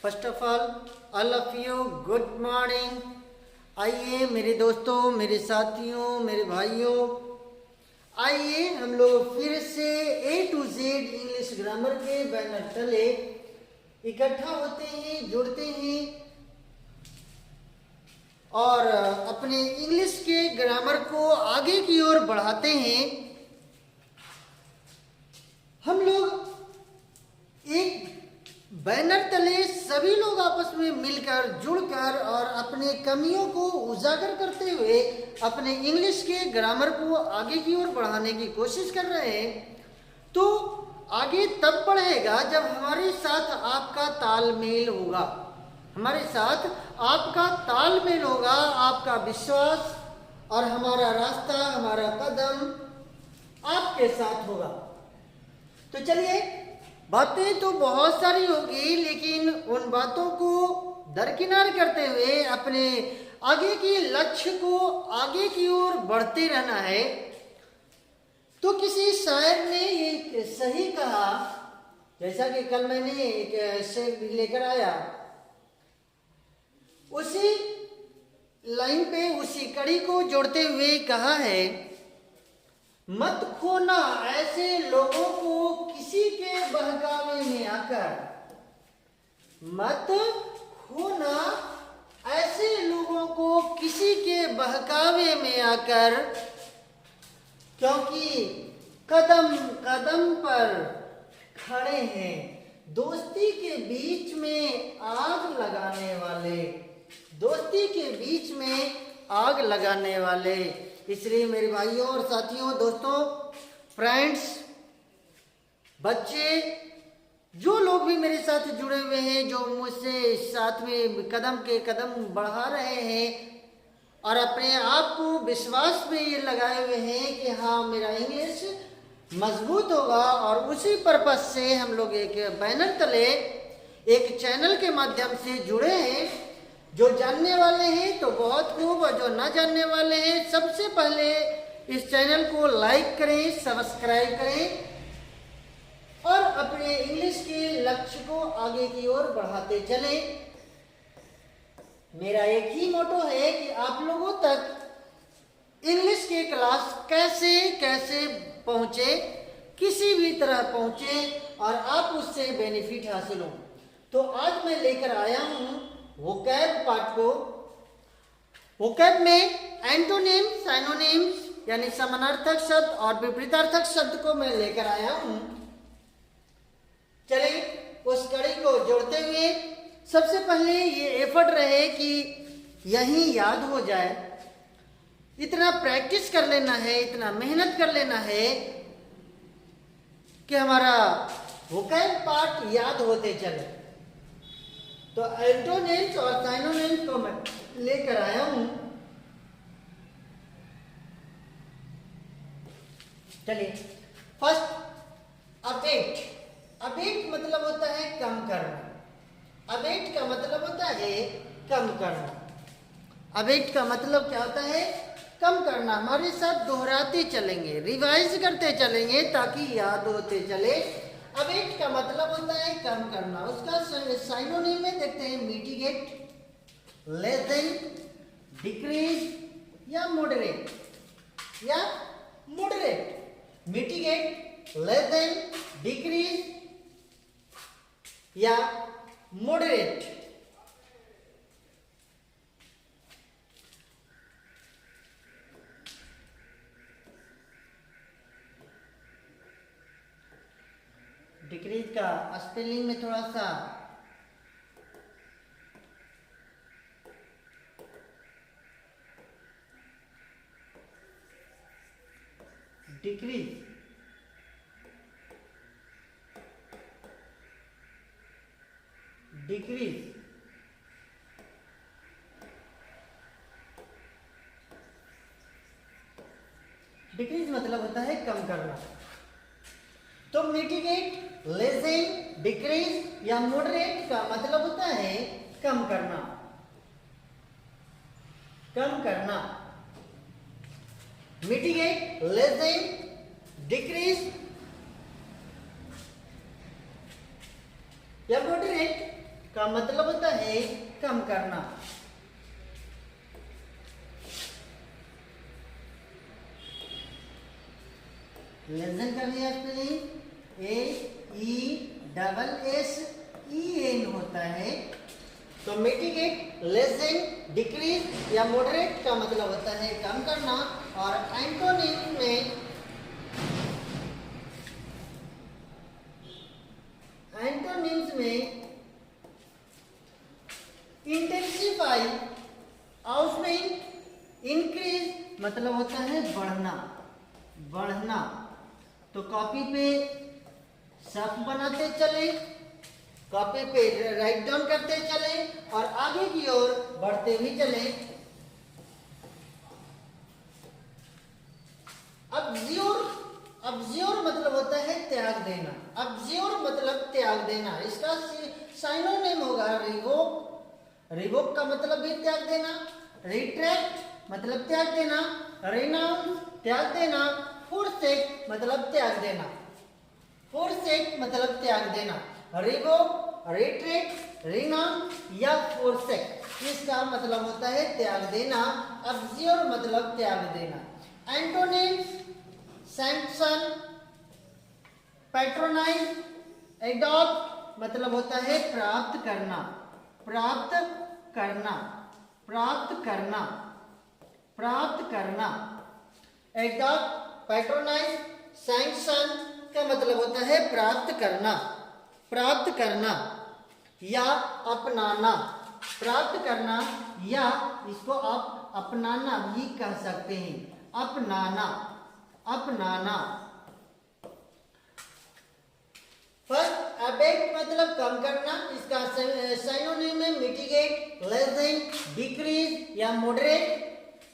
First of all of you good morning. आइए मेरे दोस्तों, मेरे साथियों, मेरे भाइयों, आइए हम लोग फिर से A to Z English grammar के बैनर तले इकट्ठा होते हैं, जुड़ते हैं और अपने इंग्लिश के ग्रामर को आगे की ओर बढ़ाते हैं। हम लोग एक बैनर तले सभी लोग आपस में मिलकर, जुड़कर और अपने कमियों को उजागर करते हुए अपने इंग्लिश के ग्रामर को आगे की ओर बढ़ाने की कोशिश कर रहे हैं। तो आगे तब बढ़ेगा जब हमारे साथ आपका तालमेल होगा, हमारे साथ आपका तालमेल होगा, आपका विश्वास और हमारा रास्ता, हमारा कदम आपके साथ होगा। तो चलिए, बातें तो बहुत सारी होगी, लेकिन उन बातों को दरकिनार करते हुए अपने आगे के लक्ष्य को आगे की ओर बढ़ते रहना है। तो किसी शायर ने ये सही कहा, जैसा कि कल मैंने एक शेर लेकर आया, उसी लाइन पे उसी कड़ी को जोड़ते हुए कहा है, मत खोना ऐसे लोगों को किसी के बहकावे में आकर, मत खोना ऐसे लोगों को किसी के बहकावे में आकर, क्योंकि कदम कदम पर खड़े हैं दोस्ती के बीच में आग लगाने वाले, दोस्ती के बीच में आग लगाने वाले। इसलिए मेरे भाइयों और साथियों, दोस्तों, फ्रेंड्स, बच्चे, जो लोग भी मेरे साथ जुड़े हुए हैं, जो मुझसे साथ में कदम के कदम बढ़ा रहे हैं और अपने आप को विश्वास में ये लगाए हुए हैं कि हाँ, मेरा इंग्लिश मजबूत होगा, और उसी पर्पज से हम लोग एक बैनर तले एक चैनल के माध्यम से जुड़े हैं। जो जानने वाले हैं तो बहुत खूब, और जो ना जानने वाले हैं, सबसे पहले इस चैनल को लाइक करें, सब्सक्राइब करें और अपने इंग्लिश के लक्ष्य को आगे की ओर बढ़ाते चलें। मेरा एक ही मोटो है कि आप लोगों तक इंग्लिश के क्लास कैसे कैसे पहुंचे, किसी भी तरह पहुंचे और आप उससे बेनिफिट हासिल हो। तो आज मैं लेकर आया हूं वोकैब पार्ट को। वोकैब में एंटोनिम, साइनोनिम्स यानी समानार्थक शब्द और विपरीतार्थक शब्द को मैं लेकर आया हूं। चलिए उस कड़ी को जोड़ते हुए सबसे पहले ये एफर्ट रहे कि यही याद हो जाए, इतना प्रैक्टिस कर लेना है, इतना मेहनत कर लेना है कि हमारा वोकैब पार्ट याद होते चले। तो एंटोनिम्स और साइनोनिम्स को मैं लेकर आया हूं। चलिए, फर्स्ट, अबेट। अबेट मतलब होता है कम करना। अबेट का मतलब होता है कम करना। अबेट का मतलब क्या होता है? कम करना। हमारे साथ दोहराते चलेंगे, रिवाइज करते चलेंगे ताकि याद होते चले। अबेट का मतलब होता है कम करना। उसका साइनोनिम में देखते हैं मिटिगेट, लेस देन, डिक्रीज या मॉडरेट, या moderate. Mitigate, less than, decrease या मॉडरेट। डिक्रीज का स्पेलिंग में थोड़ा सा डिक्रीज, डिक्रीज, डिक्रीज मतलब होता है कम करना। तो मिटिगेट, लेसन, डिक्रीज या मॉडरेट का मतलब होता है कम करना, कम करना। मिटिगेट, लेसन, डिक्रीज या मॉडरेट का मतलब होता है कम करना। लेसन का भी स्पेलिंग AESSEN होता है। तो मिटिगेट, लेसन, डिक्रीज या मॉडरेट का मतलब होता है कम करना। और एंटोनिम्स में इंटेंसिफाई, आउटमेन, इंक्रीज मतलब होता है बढ़ना, बढ़ना। तो कॉपी पे सब बनाते चले, कॉपी पे राइट डाउन करते चले और आगे की ओर बढ़ते भी चले। अब्ज्योर मतलब होता है त्याग देना। अब्ज्योर मतलब त्याग देना। इसका साइनोनिम होगा रिवोक। रिवोक का मतलब भी त्याग देना। रिट्रैक्ट मतलब त्याग देना। रिनाउंस त्याग देना। फोरसेक मतलब त्याग देना। फोरसेक मतलब त्याग देना। रिवोक, रिट्रैक्ट, रिनाउंस या फोरसेक, इसका मतलब होता है त्याग देना। अब्ज्योर मतलब त्याग देना। एंटोनिम्स सैंक्शन, पैट्रोनाइज, एडॉप्ट मतलब होता है प्राप्त करना, प्राप्त करना, प्राप्त करना, प्राप्त करना। एडॉप्ट, पैट्रोनाइज, सैंक्शन का मतलब होता है प्राप्त करना, प्राप्त करना या अपनाना। प्राप्त करना या इसको आप अपनाना भी कह सकते हैं। अपनाना, अपनाना। फर्स्ट अबेट मतलब कम करना। इसका साइनोनिम है मिटिगेट, लेसन, डिक्रीज या मॉडरेट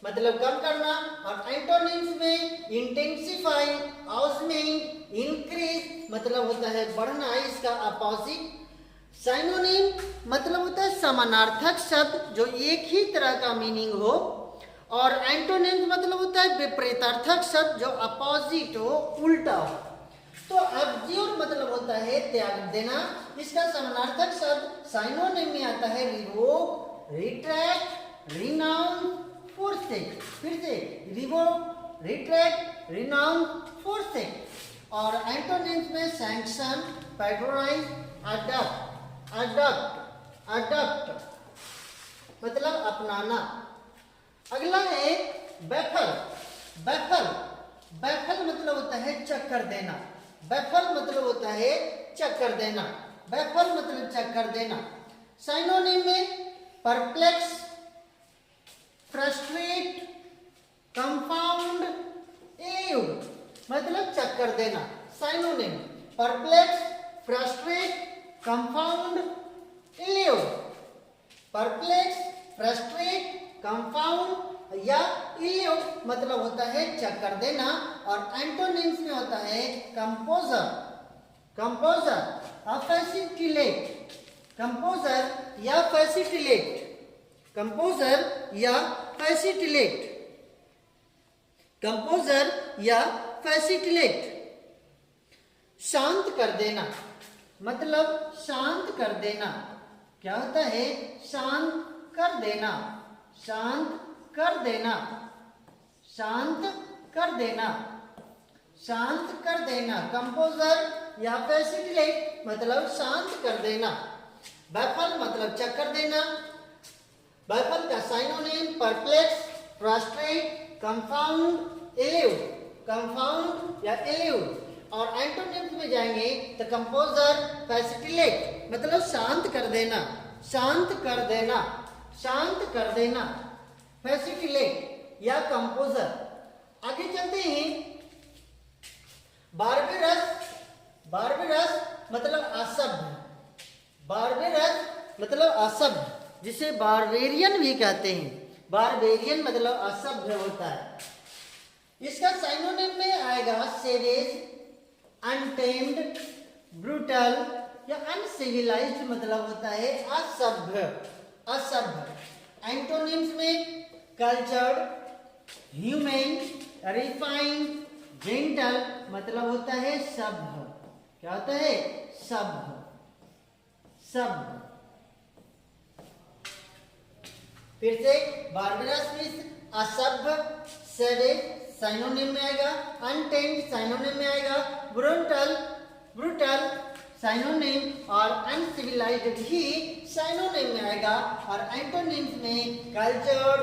मतलब कम करना। और एंटोनिम्स में इंटेंसिफाई, आउटमेन, इंक्रीज मतलब होता है बढ़ना, इसका अपोजिट। साइनोनिम मतलब होता है समानार्थक शब्द जो एक ही तरह का मीनिंग हो। और एंटोनिम्स मतलब होता है विपरीतार्थक शब्द जो अपोजिट हो, उल्टा हो। तो अब्ज्योर मतलब होता है त्याग देना। इसका समानार्थक शब्द साइनोनिम में आता है रिवोक, रिट्रैक्ट, रिनाउंस, फोरसेक। फिर से रिवोक, रिट्रैक्ट, रिनाउंस, फोरसेक। और एंटोनिम्स में sanction, patronise, adopt, adopt, adopt मतलब अपनाना। अगला है बैफल। बैफल, बैफल मतलब होता है चक्कर देना। बैफल मतलब होता है चक्कर देना। बैफल मतलब चक्कर देना। साइनोनिम में परप्लेक्स, फ्रस्ट्रेट, कंफाउंड, एव मतलब चक्कर देना। साइनोनिम परप्लेक्स, फ्रस्ट्रेट, कंफाउंड, एव। परप्लेक्स, फ्रस्ट्रेट, कंफाउंड या एव मतलब होता है चक्कर देना। और एंटोनिम्स में होता है कंपोजर, कंपोजर, फैसिलिटेट, कंपोजर या फैसिलिटेट, कंपोजर या फैसिलिटेट, कंपोजर या फैसिलिटेट। शांत कर देना मतलब शांत कर देना। क्या होता है? शांत कर देना, शांत कर देना, शांत कर देना, शांत कर देना। कंपोजर या फैसिलिटेट मतलब शांत कर देना। बैफल मतलब चक्कर देना। बैफल का synonym perplex, frustrate, confound, alive, confound या एलिव। और एंटोनिम्स में जाएंगे तो कंपोजर, फैसिलिटेट मतलब शांत कर देना, शांत कर देना, शांत कर देना, फैसिलिटेट या कंपोजर। आगे चलते हैं। बार्बेरस, बार्बेरस मतलब असभ्य, बार्बेरस मतलब असभ्य, जिसे बारबेरियन भी कहते हैं। बारबेरियन मतलब असभ्य होता है। इसका साइनोनिम में आएगा सेवेज, अनटेम्ड, ब्रूटल या अनसिविलाइज्ड मतलब होता है असभ्य, असभ्य। एंटोनिम्स में कल्चर्ड, ह्यूमन, रिफाइंड, जेंटल मतलब होता है सभ्य। क्या होता है? सभ्य, सभ्य, फिर से बारबरा स्पीच असभ्य सेवेज साइनोनिम में आएगा, अनटेंड साइनोनिम में आएगा, ब्रूटल ब्रूटल साइनोनिम और अनसिविलाइज्ड भी साइनोनिम में आएगा। और एंटोनिम्स में कल्चर्ड,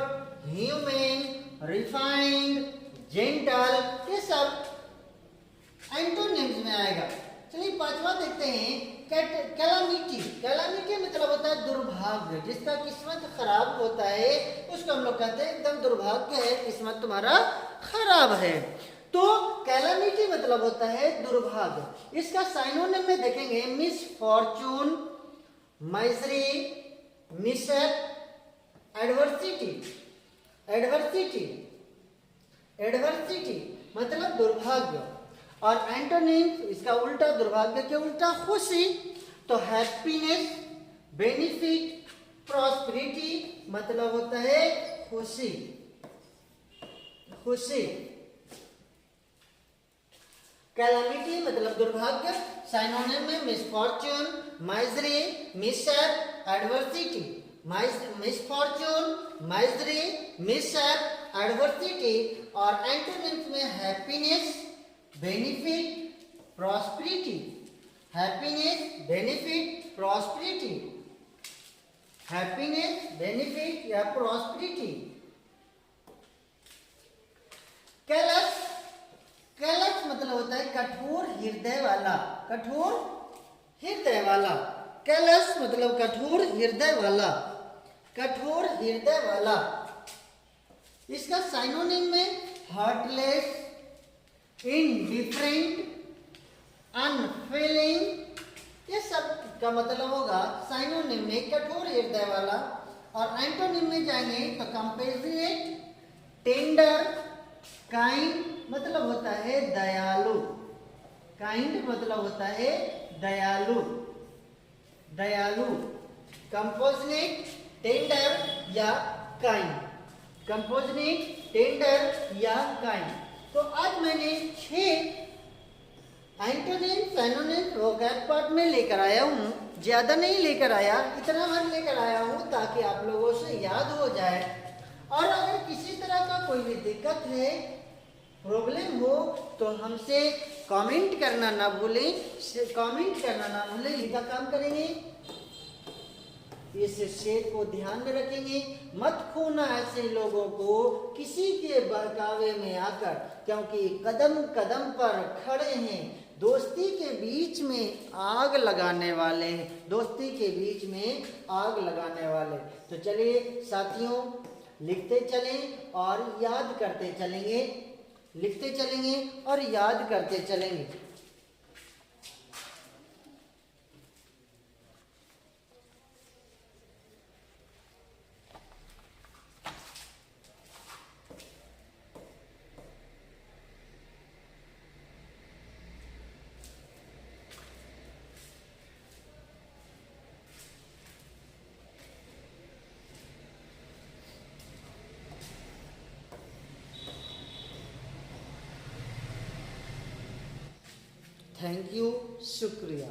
ह्यूमन, रिफाइंड, जेंटल, ये सब एंटोनिम्स में आएगा। चलिए पांचवा देखते हैं, कैलामिटी। कैलामिटी मतलब होता है दुर्भाग्य, जिसका किस्मत खराब होता है उसको हम लोग कहते हैं एकदम दुर्भाग्य है, किस्मत तुम्हारा खराब है। तो कैलामिटी मतलब होता है दुर्भाग्य। इसका साइनोनिम में देखेंगे misfortune, misery, mishap, adversity. Adversity adversity मतलब दुर्भाग्य। और एंटोनिम्स इसका उल्टा, दुर्भाग्य के उल्टा खुशी। तो हैप्पीनेस, बेनिफिट, प्रॉस्पेरिटी मतलब होता है खुशी, खुशी। कैलामिटी मतलब दुर्भाग्य, साइनोनिम में misfortune, misery, mishap, adversity. Misfortune, misery, mishap, adversity. और एंटोनिम्स में happiness, benefit, prosperity. Happiness, benefit, prosperity. Happiness, benefit या प्रॉस्पेरिटी। कैलस, कैलस मतलब होता है कठोर हृदय वाला, कठोर हृदय वाला। कैलस मतलब कठोर हृदय वाला, कठोर हृदय वाला। इसका साइनोनिम में हार्टलेस, इनडिफरेंट, अनफीलिंग, ये सब का मतलब होगा साइनोनिम में कठोर हृदय वाला। और एंटोनिम में जाएंगे तो कंपेशनेट, टेंडर, काइंड मतलब होता है दयालु। काइंड मतलब होता है दयालु, दयालु। कंपोजनेट, टेंडर या काइंड, कंपोजनेट, टेंडर या काइंड। तो आज मैंने 6 एंटोनिम, साइनोनिम वोकैब पार्ट में लेकर आया हूँ, ज्यादा नहीं लेकर आया, इतना भर लेकर आया हूँ ताकि आप लोगों से याद हो जाए। और अगर किसी तरह का कोई भी दिक्कत है, प्रॉब्लम हो तो हमसे कमेंट करना ना भूलें, कमेंट करना ना भूलें, लिखा काम करेंगे। इस शेर को ध्यान में रखेंगे, मत खोना ऐसे लोगों को किसी के बहकावे में आकर, क्योंकि कदम कदम पर खड़े हैं, दोस्ती के बीच में आग लगाने वाले हैं, दोस्ती के बीच में आग लगाने वाले। तो चलिए साथियों, लिखते चलें और याद करते चलेंगे, लिखते चलेंगे और याद करते चलेंगे। थैंक यू, शुक्रिया।